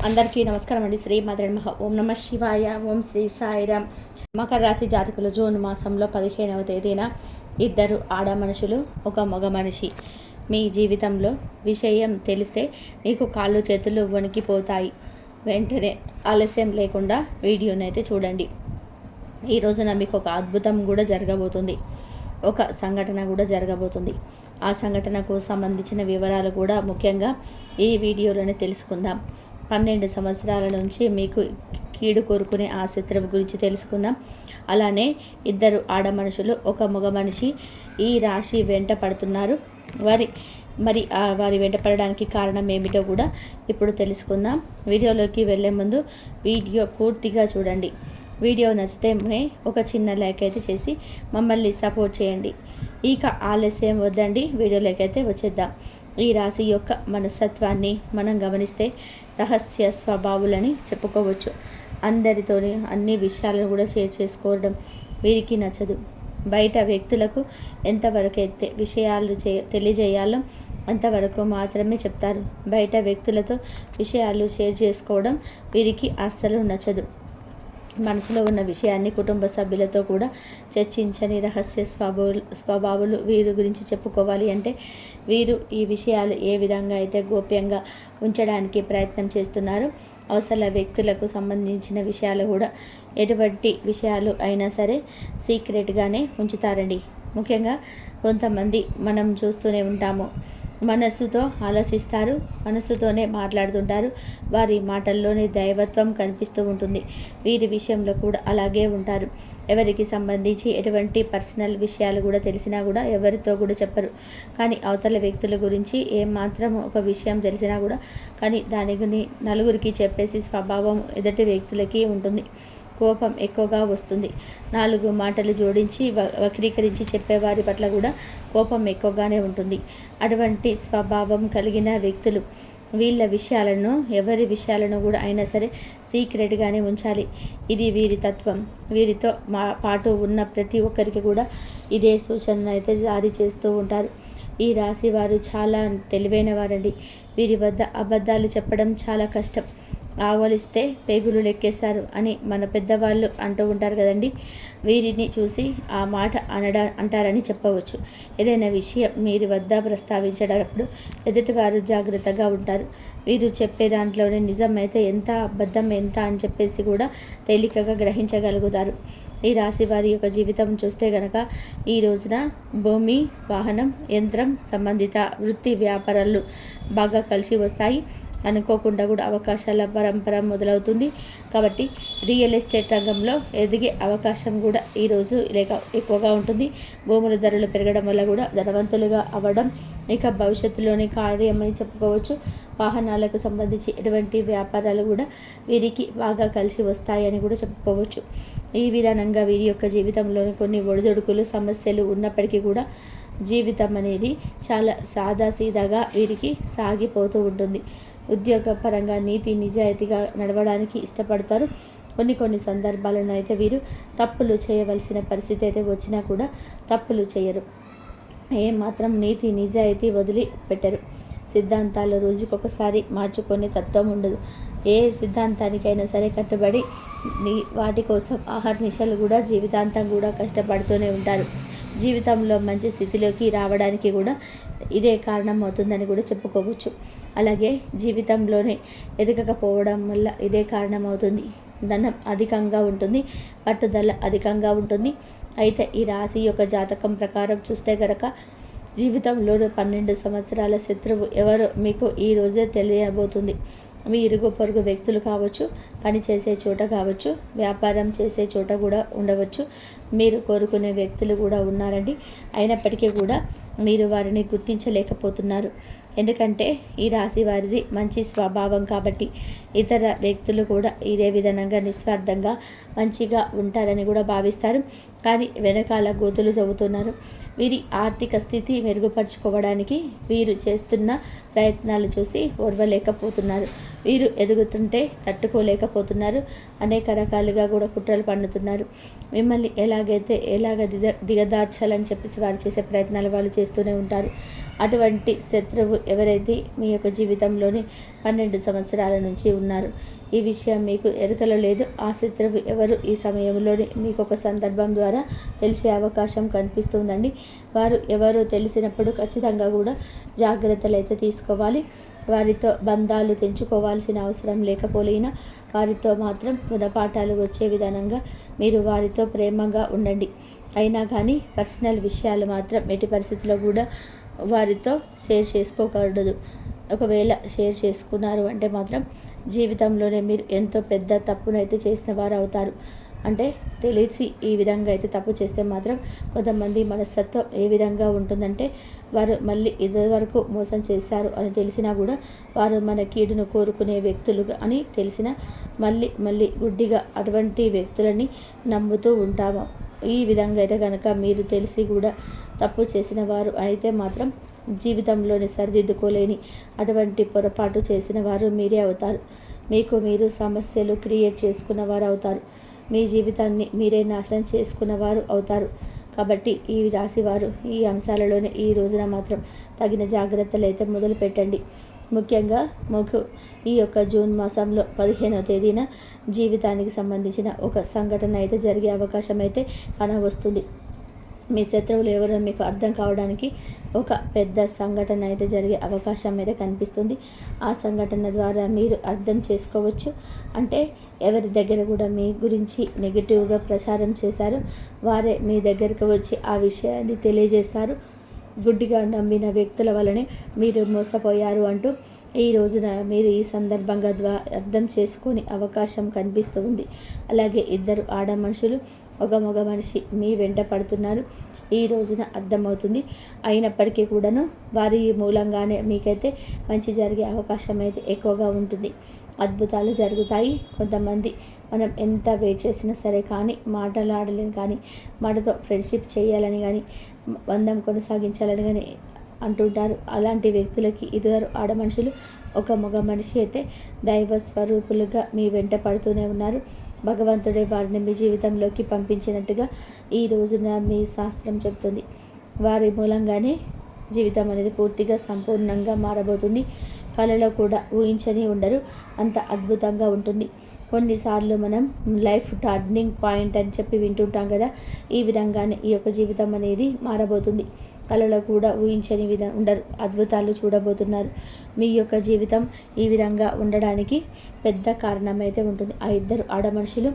అందరికీ నమస్కారం అండి. శ్రీ మాత్రే నమః. ఓం నమ శివాయ. ఓం శ్రీ సాయిరామ్. మకర రాశి జాతకులు జూన్ మాసంలో 15వ తేదీన ఇద్దరు ఆడ మనుషులు, ఒక మగ మనిషి మీ జీవితంలో విషయం తెలిస్తే మీకు కాళ్ళు చేతులు వణికిపోతాయి. వెంటనే ఆలస్యం లేకుండా వీడియోని అయితే చూడండి. ఈ రోజున మీకు ఒక అద్భుతం కూడా జరగబోతుంది. ఒక సంఘటన కూడా జరగబోతుంది. ఆ సంఘటనకు సంబంధించిన వివరాలు కూడా ముఖ్యంగా ఈ వీడియోలోనే తెలుసుకుందాం. 12 సంవత్సరాల నుంచి మీకు కీడు కోరుకునే ఆ శత్రువు గురించి తెలుసుకుందాం. అలానే ఇద్దరు ఆడ మనుషులు, ఒక మగ మనిషి ఈ రాశి వెంట పడుతున్నారు. వారి వెంట పడడానికి కారణం ఏమిటో కూడా ఇప్పుడు తెలుసుకుందాం. వీడియోలోకి వెళ్ళే ముందు వీడియో పూర్తిగా చూడండి. వీడియో నచ్చితే ఒక చిన్న లైక్ అయితే చేసి మమ్మల్ని సపోర్ట్ చేయండి. ఇక ఆలస్యం వద్దండి, వీడియోలోకి అయితే వచ్చేద్దాం. ఈ రాశి యొక్క మనస్తత్వాన్ని మనం గమనిస్తే రహస్య స్వభావులని చెప్పుకోవచ్చు. అందరితోని అన్ని విషయాలను కూడా షేర్ చేసుకోవడం వీరికి నచ్చదు. బయట వ్యక్తులకు ఎంతవరకు అయితే విషయాలు తెలియజేయాలో అంతవరకు మాత్రమే చెప్తారు. బయట వ్యక్తులతో విషయాలు షేర్ చేసుకోవడం వీరికి అస్సలు నచ్చదు. మనసులో ఉన్న విషయాన్ని కుటుంబ సభ్యులతో కూడా చర్చించని రహస్య స్వభావాలు వీరి గురించి చెప్పుకోవాలి అంటే వీరు ఈ విషయాలు ఏ విధంగా అయితే గోప్యంగా ఉంచడానికి ప్రయత్నం చేస్తున్నారు. అవసర వ్యక్తులకు సంబంధించిన విషయాలు కూడా ఎటువంటి విషయాలు అయినా సరే సీక్రెట్గానే ఉంచుతారండి. ముఖ్యంగా కొంతమంది మనం చూస్తూనే ఉంటాము, మనస్సుతో ఆలోచిస్తారు, మనస్సుతోనే మాట్లాడుతుంటారు. వారి మాటల్లోనే దైవత్వం కనిపిస్తూ ఉంటుంది. వీరి విషయంలో కూడా అలాగే ఉంటారు. ఎవరికి సంబంధించి ఎటువంటి పర్సనల్ విషయాలు కూడా తెలిసినా కూడా ఎవరితో కూడా చెప్పరు. కానీ అవతల వ్యక్తుల గురించి ఏమాత్రం ఒక విషయం తెలిసినా కూడా కానీ దాని నలుగురికి చెప్పేసి స్వభావం ఎదుటి వ్యక్తులకి ఉంటుంది. కోపం ఎక్కువగా వస్తుంది. 4 మాటలు జోడించి వక్రీకరించి చెప్పేవారి పట్ల కూడా కోపం ఎక్కువగానే ఉంటుంది. అటువంటి స్వభావం కలిగిన వ్యక్తులు వీళ్ళ విషయాలను, ఎవరి విషయాలను కూడా అయినా సరే సీక్రెట్గానే ఉంచాలి. ఇది వీరి తత్వం. వీరితో పాటు ఉన్న ప్రతి ఒక్కరికి కూడా ఇదే సూచన అయితే జారీ చేస్తూ ఉంటారు. ఈ రాశి వారు చాలా తెలివైన వారండి. వీరి వద్ద అబద్ధాలు చెప్పడం చాలా కష్టం. ఆవలిస్తే పేగులు లెక్కేశారు అని మన పెద్దవాళ్ళు అంటూ ఉంటారు కదండి. వీరిని చూసి ఆ మాట అంటారని చెప్పవచ్చు. ఏదైనా విషయం మీరు వద్ద ప్రస్తావించేటప్పుడు ఎదుటివారు జాగ్రత్తగా ఉంటారు. వీరు చెప్పే దాంట్లోనే నిజం అయితే ఎంత, అబద్ధం ఎంత అని చెప్పేసి కూడా తేలికగా గ్రహించగలుగుతారు. ఈ రాశి వారి యొక్క జీవితం చూస్తే గనక ఈ రోజున భూమి, వాహనం, యంత్రం సంబంధిత వృత్తి వ్యాపారాలు బాగా కలిసి వస్తాయి. అనుకోకుండా కూడా అవకాశాల పరంపర మొదలవుతుంది. కాబట్టి రియల్ ఎస్టేట్ రంగంలో ఎదిగే అవకాశం కూడా ఈరోజు ఎక్కువగా ఉంటుంది. భూముల ధరలు పెరగడం వల్ల కూడా ధనవంతులుగా అవ్వడం ఇక భవిష్యత్తులోని కార్యమని చెప్పుకోవచ్చు. వాహనాలకు సంబంధించి ఎటువంటి వ్యాపారాలు కూడా వీరికి బాగా కలిసి వస్తాయని కూడా చెప్పుకోవచ్చు. ఈ విధానంగా వీరి యొక్క జీవితంలోని కొన్ని ఒడిదొడుకులు, సమస్యలు ఉన్నప్పటికీ కూడా జీవితం అనేది చాలా సాదాసీదాగా వీరికి సాగిపోతూ ఉంటుంది. ఉద్యోగపరంగా నీతి నిజాయితీగా నడవడానికి ఇష్టపడతారు. కొన్ని సందర్భాలను అయితే వీరు తప్పులు చేయవలసిన పరిస్థితి అయితే వచ్చినా కూడా తప్పులు చేయరు. ఏమాత్రం నీతి నిజాయితీ వదిలి పెట్టరు. సిద్ధాంతాలు రోజుకొకసారి మార్చుకునే తత్వం ఉండదు. ఏ సిద్ధాంతానికైనా సరే కట్టుబడి వాటి కోసం ఆహర్నిశలు కూడా జీవితాంతం కూడా కష్టపడుతూనే ఉంటారు. జీవితంలో మంచి స్థితిలోకి రావడానికి కూడా ఇదే కారణం అవుతుందని కూడా చెప్పుకోవచ్చు. అలాగే జీవితంలోనే ఎదగకపోవడం వల్ల ఇదే కారణం అవుతుంది. ధనం అధికంగా ఉంటుంది, పట్టుదల అధికంగా ఉంటుంది. అయితే ఈ రాశి యొక్క జాతకం ప్రకారం చూస్తే గనక జీవితంలో 12 సంవత్సరాల శత్రువు ఎవరో మీకు ఈ రోజే తెలియబోతుంది. మీ ఇరుగు పొరుగు వ్యక్తులు కావచ్చు, పని చేసే చోట కావచ్చు, వ్యాపారం చేసే చోట కూడా ఉండవచ్చు. మీరు కోరుకునే వ్యక్తులు కూడా ఉన్నారండి. అయినప్పటికీ కూడా మీరు వారిని గుర్తించలేకపోతున్నారు. ఎందుకంటే ఈ రాశి వారిది మంచి స్వభావం కాబట్టి ఇతర వ్యక్తులు కూడా ఇదే విధంగా నిస్వార్థంగా మంచిగా ఉంటారని కూడా భావిస్తారు. కానీ వెనకాల గోతులు తవ్వుతున్నారు. వీరి ఆర్థిక స్థితి మెరుగుపరుచుకోవడానికి వీరు చేస్తున్న ప్రయత్నాలు చూసి ఓర్వలేకపోతున్నారు. వీరు ఎదుగుతుంటే తట్టుకోలేకపోతున్నారు. అనేక రకాలుగా కూడా కుట్రలు పన్నుతున్నారు. మిమ్మల్ని ఎలాగ దిగదార్చాలని చెప్పేసి వారు చేసే ప్రయత్నాలు వాళ్ళు చేస్తూనే ఉంటారు. అటువంటి శత్రువు ఎవరైతే మీ యొక్క జీవితంలోని 12 సంవత్సరాల నుంచి ఉన్నారు, ఈ విషయం మీకు ఎరుకలో లేదు. ఆ శత్రువు ఎవరు ఈ సమయంలోని మీకు ఒక సందర్భం ద్వారా తెలిసే అవకాశం కనిపిస్తుందండి. వారు ఎవరో తెలిసినప్పుడు ఖచ్చితంగా కూడా జాగ్రత్తలు అయితే తీసుకోవాలి. వారితో బంధాలు తెంచుకోవాల్సిన అవసరం లేకపోయినా వారితో మాత్రం గుణపాఠాలు వచ్చే విధానంగా మీరు వారితో ప్రేమగా ఉండండి. అయినా కానీ పర్సనల్ విషయాలు మాత్రం ఎట్టి పరిస్థితుల్లో కూడా వారితో షేర్ చేసుకోకూడదు. ఒకవేళ షేర్ చేసుకున్నారు అంటే మాత్రం జీవితంలోనే మీరు ఎంతో పెద్ద తప్పునైతే చేసిన వారు అవుతారు. అంటే తెలిసి ఈ విధంగా అయితే తప్పు చేస్తే మాత్రం కొంతమంది మనస్తత్వం ఏ విధంగా ఉంటుందంటే, వారు మళ్ళీ ఇదివరకు మోసం చేశారు అని తెలిసినా కూడా వారు మన కీడును కోరుకునే వ్యక్తులు అని తెలిసినా మళ్ళీ మళ్ళీ గుడ్డిగా అటువంటి వ్యక్తులని నమ్ముతూ ఉంటాము. ఈ విధంగా అయితే కనుక మీరు తెలిసి కూడా తప్పు చేసిన వారు అయితే మాత్రం జీవితంలోని సరిదిద్దుకోలేని అటువంటి పొరపాటు చేసిన వారు మీరే అవుతారు. మీకు మీరు సమస్యలు క్రియేట్ చేసుకున్న వారు అవుతారు. మీ జీవితాన్ని మీరే నాశనం చేసుకున్న వారు అవుతారు. కాబట్టి ఈ రాశి వారు ఈ అంశాలలోనే ఈ రోజున మాత్రం తగిన జాగ్రత్తలు అయితే మొదలు పెట్టండి. ముఖ్యంగా ఈ యొక్క జూన్ మాసంలో 15వ తేదీన జీవితానికి సంబంధించిన ఒక సంఘటన అయితే జరిగే అవకాశం అయితే కానవస్తుంది. మీ శత్రువులు ఎవరో మీకు అర్థం కావడానికి ఒక పెద్ద సంఘటన అయితే జరిగే అవకాశం అయితే కనిపిస్తుంది. ఆ సంఘటన ద్వారా మీరు అర్థం చేసుకోవచ్చు. అంటే ఎవరి దగ్గర కూడా మీ గురించి నెగిటివ్గా ప్రచారం చేశారో వారే మీ దగ్గరకు వచ్చి ఆ విషయాన్ని తెలియజేస్తారు. గుడ్డిగా నమ్మిన వ్యక్తుల వల్లనే మీరు మోసపోయారు అంటూ ఈ రోజున మీరు ఈ సందర్భంగా అర్థం చేసుకునే అవకాశం కనిపిస్తూ ఉంది. అలాగే ఇద్దరు ఆడ మనుషులు ఒక మగ మనిషి మీ వెంట పడుతున్నారు ఈ రోజున అర్థమవుతుంది. అయినప్పటికీ కూడాను వారి మూలంగానే మీకైతే మంచి జరిగే అవకాశం అయితే ఎక్కువగా ఉంటుంది. అద్భుతాలు జరుగుతాయి. కొంతమంది మనం ఎంత వెయిట్ చేసినా సరే కానీ మాటలాడలేని కానీ మాటతో ఫ్రెండ్షిప్ చేయాలని కానీ బంధం కొనసాగించాలని కానీ అంటుంటారు. అలాంటి వ్యక్తులకి ఇద్దరు ఆడ మనుషులు ఒక మగ మనిషి అయితే దైవ స్వరూపులుగా మీ వెంట పడుతూనే ఉన్నారు. భగవంతుడే వారిని మీ జీవితంలోకి పంపించినట్టుగా ఈ రోజున మీ శాస్త్రం చెప్తుంది. వారి మూలంగానే జీవితం అనేది పూర్తిగా సంపూర్ణంగా మారబోతుంది. కళలో కూడా ఊహించని ఉండరు, అంత అద్భుతంగా ఉంటుంది. కొన్నిసార్లు మనం లైఫ్ టర్నింగ్ పాయింట్ అని చెప్పి వింటుంటాం కదా, ఈ విధంగానే ఈ యొక్క జీవితం అనేది మారబోతుంది. కళలో కూడా ఊహించని ఉండరు, అద్భుతాలు చూడబోతున్నారు. మీ యొక్క జీవితం ఈ విధంగా ఉండడానికి పెద్ద కారణం అయితే ఉంటుంది. ఆ ఇద్దరు ఆడ మనుషులు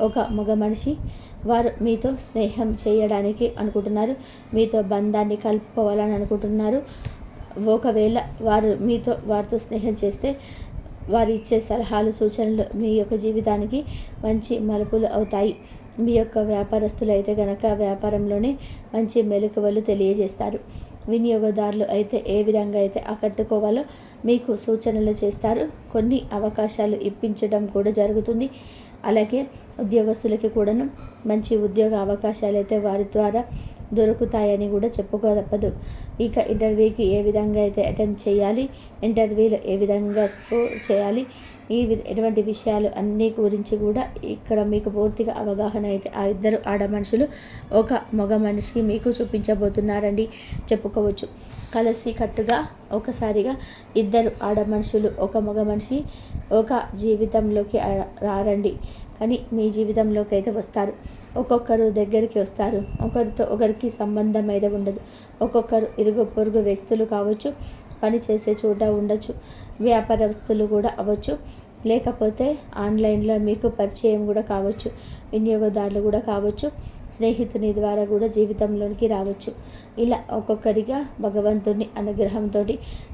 ఒక మగ మనిషి వారు మీతో స్నేహం చేయడానికి అనుకుంటున్నారు, మీతో బంధాన్ని కలుపుకోవాలని అనుకుంటున్నారు. ఒకవేళ వారితో స్నేహం చేస్తే వారు ఇచ్చే సలహాలు సూచనలు మీ యొక్క జీవితానికి మంచి మలుపులు అవుతాయి. మీ యొక్క వ్యాపారస్తులు అయితే కనుక వ్యాపారంలోనే మంచి మెలకువలు తెలియజేస్తారు. వినియోగదారులు అయితే ఏ విధంగా అయితే ఆకట్టుకోవాలో మీకు సూచనలు చేస్తారు. కొన్ని అవకాశాలు ఇప్పించడం కూడా జరుగుతుంది. అలాగే ఉద్యోగస్తులకి కూడాను మంచి ఉద్యోగ అవకాశాలు అయితే వారి ద్వారా దొరుకుతాయని కూడా చెప్పుకో తప్పదు. ఇక ఇంటర్వ్యూకి ఏ విధంగా అయితే అటెంప్ట్ చేయాలి, ఇంటర్వ్యూలో ఏ విధంగా స్కోర్ చేయాలి, ఎటువంటి విషయాలు అన్నీ గురించి కూడా ఇక్కడ మీకు పూర్తిగా అవగాహన అయితే ఆ ఇద్దరు ఆడ మనుషులు ఒక మగ మనిషి మీకు చూపించబోతున్నారండి చెప్పుకోవచ్చు. కలిసి కట్టుగా ఒకసారిగా ఇద్దరు ఆడ మనుషులు ఒక మగ మనిషి ఒక జీవితంలోకి రారండి, కానీ మీ జీవితంలోకి అయితే వస్తారు. ఒక్కొక్కరు దగ్గరికి వస్తారు, ఒకరితో ఒకరికి సంబంధం అయితే ఉండదు. ఒక్కొక్కరు ఇరుగు పొరుగు వ్యక్తులు కావచ్చు, పని చేసే చోట ఉండొచ్చు, వ్యాపారస్తులు కూడా అవ్వచ్చు, లేకపోతే ఆన్లైన్లో మీకు పరిచయం కూడా కావచ్చు, వినియోగదారులు కూడా కావచ్చు, స్నేహితుని ద్వారా కూడా జీవితంలోనికి రావచ్చు. ఇలా ఒక్కొక్కరిగా భగవంతుని అనుగ్రహంతో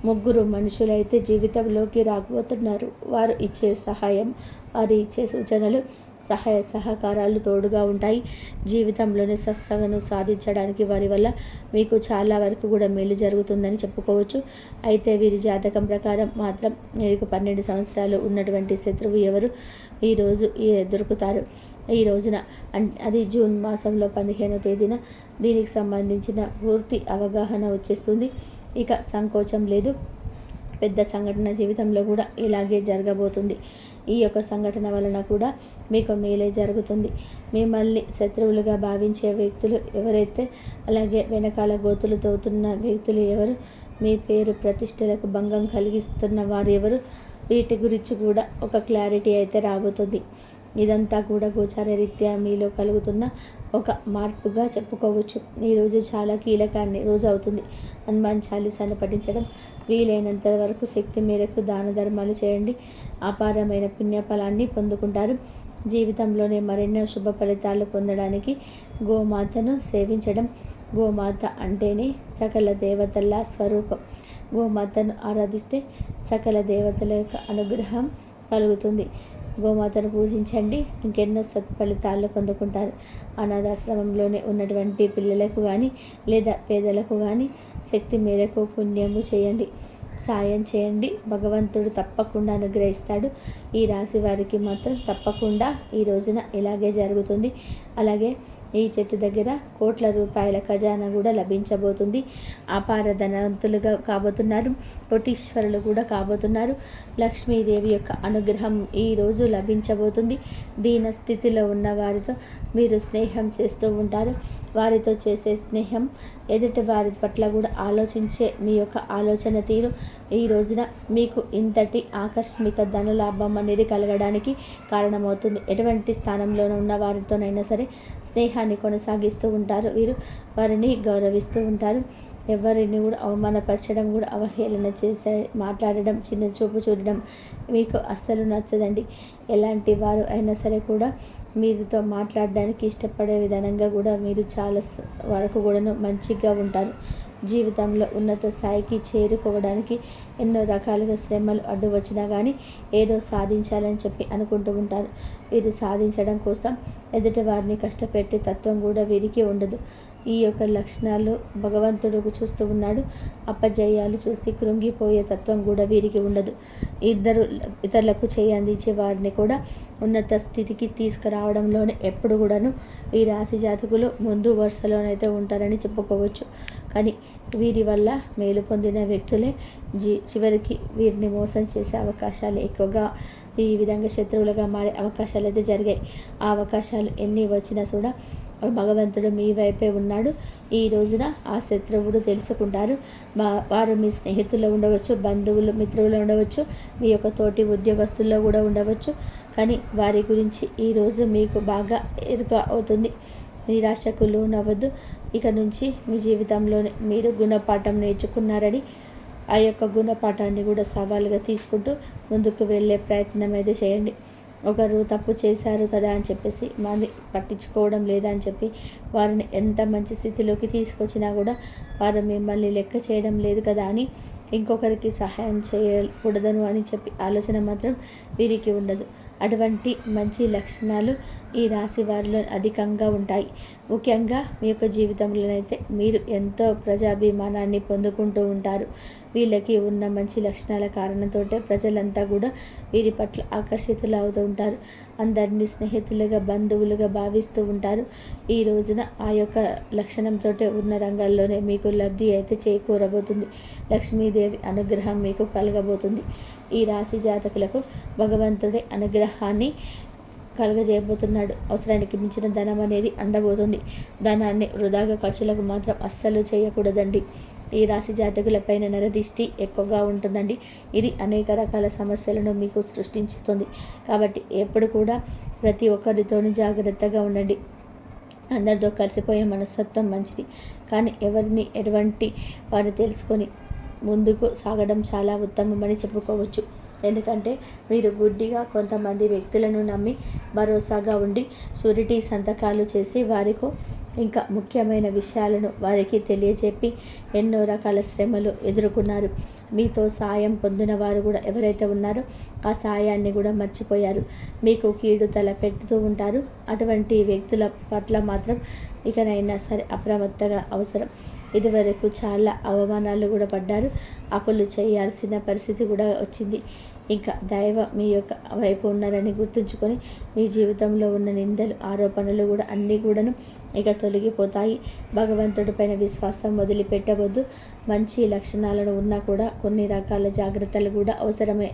ముగ్గురు మనుషులైతే జీవితంలోకి రాకపోతున్నారు. వారు ఇచ్చే సహాయం, వారు ఇచ్చే సూచనలు, సహాయ సహకారాలు తోడుగా ఉంటాయి. జీవితంలోని సత్సంగను సాధించడానికి వారి వల్ల మీకు చాలా వరకు కూడా మేలు జరుగుతుందని చెప్పుకోవచ్చు. అయితే వీరి జాతకం ప్రకారం మాత్రం వీరికి 12 సంవత్సరాలు ఉన్నటువంటి శత్రువు ఎవరు ఈరోజు దొరుకుతారు. ఈ రోజున అది జూన్ మాసంలో 15వ తేదీన దీనికి సంబంధించిన పూర్తి అవగాహన వచ్చేస్తుంది. ఇక సంకోచం లేదు. పెద్ద సంఘటన జీవితంలో కూడా ఇలాగే జరగబోతుంది. ఈ యొక్క సంఘటన వలన కూడా మీకు మేలే జరుగుతుంది. మిమ్మల్ని శత్రువులుగా భావించే వ్యక్తులు ఎవరైతే, అలాగే వెనకాల గోతులు తవ్వుతున్న వ్యక్తులు ఎవరు, మీ పేరు ప్రతిష్టలకు భంగం కలిగిస్తున్న వారు ఎవరు, వీటి గురించి కూడా ఒక క్లారిటీ అయితే రాబోతుంది. ఇదంతా కూడా గోచార రీత్యా మీలో కలుగుతున్న ఒక మార్పుగా చెప్పుకోవచ్చు. ఈరోజు చాలా కీలకాన్ని రోజు అవుతుంది. హనుమాన్ చాలీసాను పఠించడం, వీలైనంత వరకు శక్తి మేరకు దాన ధర్మాలు చేయండి. అపారమైన పుణ్యఫలాన్ని పొందుకుంటారు. జీవితంలోనే మరెన్నో శుభ ఫలితాలు పొందడానికి గోమాతను సేవించడం. గోమాత అంటేనే సకల దేవతల స్వరూపం. గోమాతను ఆరాధిస్తే సకల దేవతల యొక్క అనుగ్రహం కలుగుతుంది. గోమాతను పూజించండి, ఇంకెన్నో సత్ఫలితాలు పొందుకుంటారు. అనాథాశ్రమంలోనే ఉన్నటువంటి పిల్లలకు కానీ లేదా పేదలకు కానీ శక్తి మేరకు పుణ్యము చేయండి, సాయం చేయండి. భగవంతుడు తప్పకుండా అనుగ్రహిస్తాడు. ఈ రాశి వారికి మాత్రం తప్పకుండా ఈ రోజున ఇలాగే జరుగుతుంది. అలాగే ఈ చెట్టు దగ్గర కోట్ల రూపాయల ఖజానా కూడా లభించబోతుంది. అపార ధనవంతులుగా కాబోతున్నారు. కోటీశ్వరులు కూడా కాబోతున్నారు. లక్ష్మీదేవి యొక్క అనుగ్రహం ఈరోజు లభించబోతుంది. దీన స్థితిలో ఉన్న వారితో మీరు స్నేహం చేస్తూ ఉంటారు. వారితో చేసే స్నేహం ఎదుటి వారి పట్ల కూడా ఆలోచించే మీ యొక్క ఆలోచన తీరు ఈ రోజున మీకు ఇంతటి ఆకస్మిక ధనలాభం అనేది కలగడానికి కారణమవుతుంది. ఎటువంటి స్థానంలోనూ ఉన్న వారితోనైనా సరే స్నేహాన్ని కొనసాగిస్తూ ఉంటారు. వీరు వారిని గౌరవిస్తూ ఉంటారు. ఎవరిని కూడా అవమానపరచడం, కూడా అవహేళన చేసే మాట్లాడడం, చిన్న చూపు చూడడం మీకు అస్సలు నచ్చదండి. ఎలాంటి వారు అయినా సరే కూడా మీరుతో మాట్లాడడానికి ఇష్టపడే విధానంగా కూడా మీరు చాలా వరకు కూడాను మంచిగా ఉంటారు. జీవితంలో ఉన్నత స్థాయికి చేరుకోవడానికి ఎన్నో రకాలుగా శ్రమలు అడ్డు వచ్చినా కానీ ఏదో సాధించాలని చెప్పి అనుకుంటూ ఉంటారు. వీరు సాధించడం కోసం ఎదుటి వారిని కష్టపెట్టే తత్వం కూడా వీరికి ఉండదు. ఈ యొక్క లక్షణాలు భగవంతుడు చూస్తూ ఉన్నాడు. అపజయాలు చూసి కృంగిపోయే తత్వం కూడా వీరికి ఉండదు. ఇతరులకు చేయి అందించే వారిని కూడా ఉన్నత స్థితికి తీసుకురావడంలోనే ఎప్పుడు కూడాను ఈ రాశి జాతకులు ముందు వరుసలోనైతే ఉంటారని చెప్పుకోవచ్చు. కానీ వీరి వల్ల మేలు పొందిన వ్యక్తులే చివరికి వీరిని మోసం చేసే అవకాశాలు ఎక్కువగా, ఈ విధంగా శత్రువులుగా మారే అవకాశాలు అయితే జరిగాయి. ఆ అవకాశాలు ఎన్ని వచ్చినా కూడా భగవంతుడు మీ వైపే ఉన్నాడు. ఈ రోజున ఆ శత్రువుడు తెలుసుకుంటారు. వారు మీ స్నేహితుల్లో ఉండవచ్చు, బంధువులు, మిత్రులు ఉండవచ్చు, మీ యొక్క తోటి ఉద్యోగస్తుల్లో కూడా ఉండవచ్చు. కానీ వారి గురించి ఈరోజు మీకు బాగా ఎరుక అవుతుంది. నిరాశకు లోనవ్వద్దు. ఇక నుంచి మీ జీవితంలోనే మీరు గుణపాఠం నేర్చుకున్నారని ఆ యొక్క గుణపాఠాన్ని కూడా సవాలుగా తీసుకుంటూ ముందుకు వెళ్ళే ప్రయత్నం అయితే చేయండి. ఒకరు తప్పు చేశారు కదా అని చెప్పేసి మళ్ళీ పట్టించుకోవడం లేదా అని చెప్పి వారిని ఎంత మంచి స్థితిలోకి తీసుకొచ్చినా కూడా వారు మిమ్మల్ని లెక్క చేయడం లేదు కదా అని ఇంకొకరికి సహాయం చేయకూడదను అని చెప్పి ఆలోచన మాత్రం వీరికి ఉండదు. అటువంటి మంచి లక్షణాలు ఈ రాశి వారిలో అధికంగా ఉంటాయి. ముఖ్యంగా మీ యొక్క జీవితంలోనైతే మీరు ఎంతో ప్రజాభిమానాన్ని పొందుకుంటూ ఉంటారు. వీళ్ళకి ఉన్న మంచి లక్షణాల కారణంతో ప్రజలంతా కూడా వీరి పట్ల ఆకర్షితులు అవుతూ ఉంటారు. అందరినీ స్నేహితులుగా, బంధువులుగా భావిస్తూ ఉంటారు. ఈ రోజున ఆ యొక్క లక్షణంతో ఉన్న రంగాల్లోనే మీకు లబ్ధి అయితే చేకూరబోతుంది. లక్ష్మీదేవి అనుగ్రహం మీకు కలగబోతుంది. ఈ రాశి జాతకులకు భగవంతుడే అనుగ్రహాన్ని కలగజేయబోతున్నాడు. అవసరానికి మించిన ధనం అనేది అందబోతుంది. ధనాన్ని వృధాగా ఖర్చులకు మాత్రం అస్సలు చేయకూడదండి. ఈ రాశి జాతకులపైన నరదిష్టి ఎక్కువగా ఉంటుందండి. ఇది అనేక రకాల సమస్యలను మీకు సృష్టించుతుంది. కాబట్టి ఎప్పుడు కూడా ప్రతి ఒక్కరితోని జాగ్రత్తగా ఉండండి. అందరితో కలిసిపోయే మనస్తత్వం మంచిది, కానీ ఎవరిని ఎటువంటి వారిని తెలుసుకొని ముందుకు సాగడం చాలా ఉత్తమమని చెప్పుకోవచ్చు. ఎందుకంటే మీరు గుడ్డిగా కొంతమంది వ్యక్తులను నమ్మి భరోసాగా ఉండి షూరిటీ సంతకాలు చేసి వారికి ఇంకా ముఖ్యమైన విషయాలను వారికి తెలియజెప్పి ఎన్నో రకాల శ్రమలు ఎదుర్కొన్నారు. మీతో సాయం పొందిన వారు కూడా ఎవరైతే ఉన్నారో ఆ సాయాన్ని కూడా మర్చిపోయారు. మీకు కీడు తలపెడుతూ ఉంటారు. అటువంటి వ్యక్తుల పట్ల మాత్రం ఇకనైనా సరే అప్రమత్తగా అవసరం. ఇదివరకు చాలా అవమానాలు కూడా పడ్డారు. అప్పులు చేయాల్సిన పరిస్థితి కూడా వచ్చింది. ఇంకా దైవం మీ యొక్క వైపు ఉన్నారని గుర్తుంచుకొని మీ జీవితంలో ఉన్న నిందలు, ఆరోపణలు కూడా అన్నీ కూడాను ఇక తొలగిపోతాయి. భగవంతుడి పైన విశ్వాసం వదిలిపెట్టవద్దు. మంచి లక్షణాలను ఉన్నా కూడా కొన్ని రకాల జాగ్రత్తలు కూడా అవసరమే.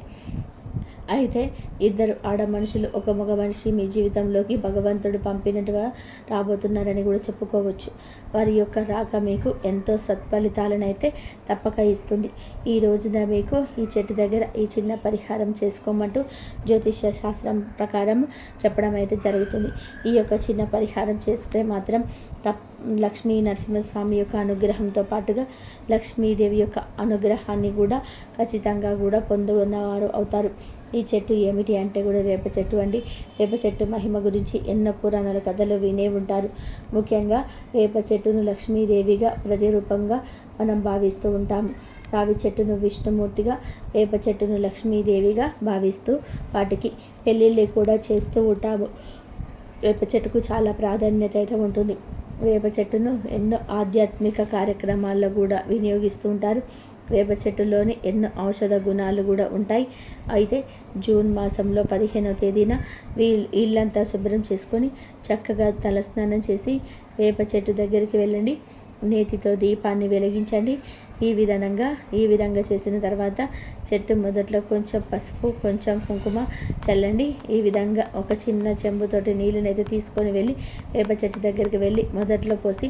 అయితే ఇద్దరు ఆడ మనుషులు, ఒక మగ మనిషి మీ జీవితంలోకి భగవంతుడు పంపినట్టుగా రాబోతున్నారని కూడా చెప్పుకోవచ్చు. వారి యొక్క రాక మీకు ఎంతో సత్ఫలితాలనైతే తప్పక ఇస్తుంది. ఈ రోజున మీకు ఈ చెట్టు దగ్గర ఈ చిన్న పరిహారం చేసుకోమంటూ జ్యోతిష్య శాస్త్రం ప్రకారం చెప్పడం అయితే జరుగుతుంది. ఈ యొక్క చిన్న పరిహారం చేస్తే మాత్రం లక్ష్మీ నరసింహస్వామి యొక్క అనుగ్రహంతో పాటుగా లక్ష్మీదేవి యొక్క అనుగ్రహాన్ని కూడా ఖచ్చితంగా కూడా పొందుకున్నవారు అవుతారు. ఈ చెట్టు ఏమిటి అంటే కూడా వేప చెట్టు అండి. వేప చెట్టు మహిమ గురించి ఎన్నో పురాణాల కథలు వినే ఉంటారు. ముఖ్యంగా వేప చెట్టును లక్ష్మీదేవిగా ప్రతిరూపంగా మనం భావిస్తూ ఉంటాము. రావి చెట్టును విష్ణుమూర్తిగా, వేప చెట్టును లక్ష్మీదేవిగా భావిస్తూ వాటికి పెళ్ళిళ్ళు కూడా చేస్తూ ఉంటాము. వేప చెట్టుకు చాలా ప్రాధాన్యత అయితే ఉంటుంది. వేప చెట్టును ఎన్నో ఆధ్యాత్మిక కార్యక్రమాల్లో కూడా వినియోగిస్తూ ఉంటారు. వేప చెట్టులోని ఎన్నో ఔషధ గుణాలు కూడా ఉంటాయి. అయితే జూన్ మాసంలో 15వ తేదీన ఇల్లంతా శుభ్రం చేసుకొని చక్కగా తలస్నానం చేసి వేప చెట్టు దగ్గరికి వెళ్ళండి. నేతితో దీపాన్ని వెలిగించండి. ఈ విధంగా చేసిన తర్వాత చెట్టు మొదట్లో కొంచెం పసుపు, కొంచెం కుంకుమ చల్లండి. ఈ విధంగా ఒక చిన్న చెంబుతోటి నీళ్ళనైతే తీసుకొని వెళ్ళి వేప చెట్టు దగ్గరికి వెళ్ళి మొదట్లో పోసి,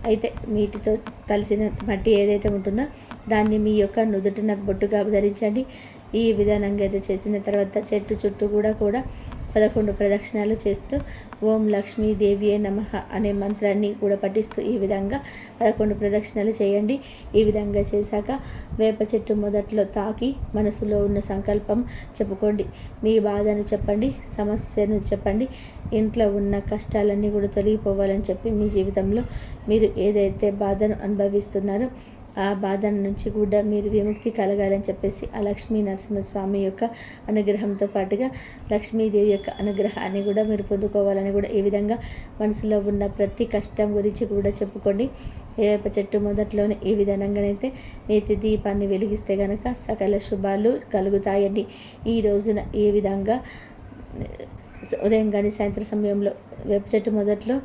అయితే నీటితో కలిసిన మట్టి ఏదైతే ఉంటుందో దాన్ని మీ యొక్క నుదుటిన బొట్టుగా ధరించండి. ఈ విధానంగా అయితే చేసిన తర్వాత చెట్టు చుట్టూ కూడా 11 ప్రదక్షిణాలు చేస్తూ ఓం లక్ష్మీదేవియే నమః అనే మంత్రాన్ని కూడా పఠిస్తూ ఈ విధంగా 11 ప్రదక్షిణాలు చేయండి. ఈ విధంగా చేశాక వేప చెట్టు మొదట్లో తాకి మనసులో ఉన్న సంకల్పం చెప్పుకోండి. మీ బాధను చెప్పండి, సమస్యను చెప్పండి. ఇంట్లో ఉన్న కష్టాలన్నీ కూడా తొలగిపోవాలని చెప్పి మీ జీవితంలో మీరు ఏదైతే బాధను అనుభవిస్తున్నారో ఆ బాధ నుంచి కూడా మీరు విముక్తి కలగాలని చెప్పేసి ఆ లక్ష్మీ నరసింహస్వామి యొక్క అనుగ్రహంతో పాటుగా లక్ష్మీదేవి యొక్క అనుగ్రహాన్ని కూడా మీరు పొందుకోవాలని కూడా ఈ విధంగా మనసులో ఉన్న ప్రతి కష్టం గురించి కూడా చెప్పుకోండి. వేప చెట్టు మొదట్లోనే ఈ విధంగానైతే నేతి దీపాన్ని వెలిగిస్తే కనుక సకల శుభాలు కలుగుతాయండి. ఈ రోజున ఈ విధంగా ఉదయం కానీ సాయంత్రం సమయంలో వేప చెట్టు మొదట్లో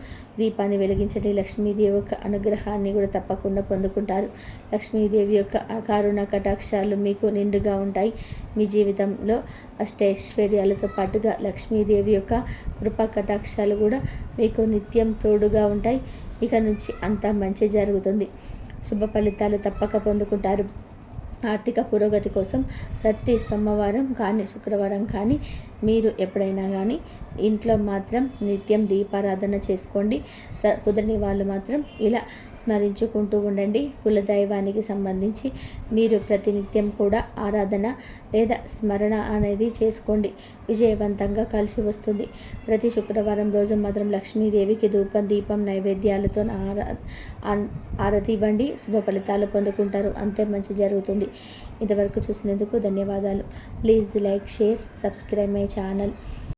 దీపాన్ని వెలిగించండి. లక్ష్మీదేవి యొక్క అనుగ్రహాన్ని కూడా తప్పకుండా పొందుకుంటారు. లక్ష్మీదేవి యొక్క కరుణ కటాక్షాలు మీకు నిండుగా ఉంటాయి. మీ జీవితంలో అష్టైశ్వర్యాలతో పాటుగా లక్ష్మీదేవి యొక్క కృపా కటాక్షాలు కూడా మీకు నిత్యం తోడుగా ఉంటాయి. ఇక నుంచి అంతా మంచి జరుగుతుంది. శుభ ఫలితాలు తప్పక పొందుకుంటారు. ఆర్థిక పురోగతి కోసం ప్రతి సోమవారం కానీ శుక్రవారం కానీ మీరు ఎప్పుడైనా కానీ ఇంట్లో మాత్రం నిత్యం దీపారాధన చేసుకోండి. కుదరని వాళ్ళు మాత్రం ఇలా స్మరించుకుంటూ ఉండండి. కులదైవానికి సంబంధించి మీరు ప్రతినిత్యం కూడా ఆరాధన లేదా స్మరణ అనేది చేసుకోండి. విజయవంతంగా కలిసి వస్తుంది. ప్రతి శుక్రవారం రోజు మాత్రం లక్ష్మీదేవికి ధూపం దీపం నైవేద్యాలతో ఆరతి ఇవ్వండి. శుభ ఫలితాలు పొందుకుంటారు. అంతే మంచి జరుగుతుంది. ఇంతవరకు చూసినందుకు ధన్యవాదాలు. Please like, share, subscribe my channel.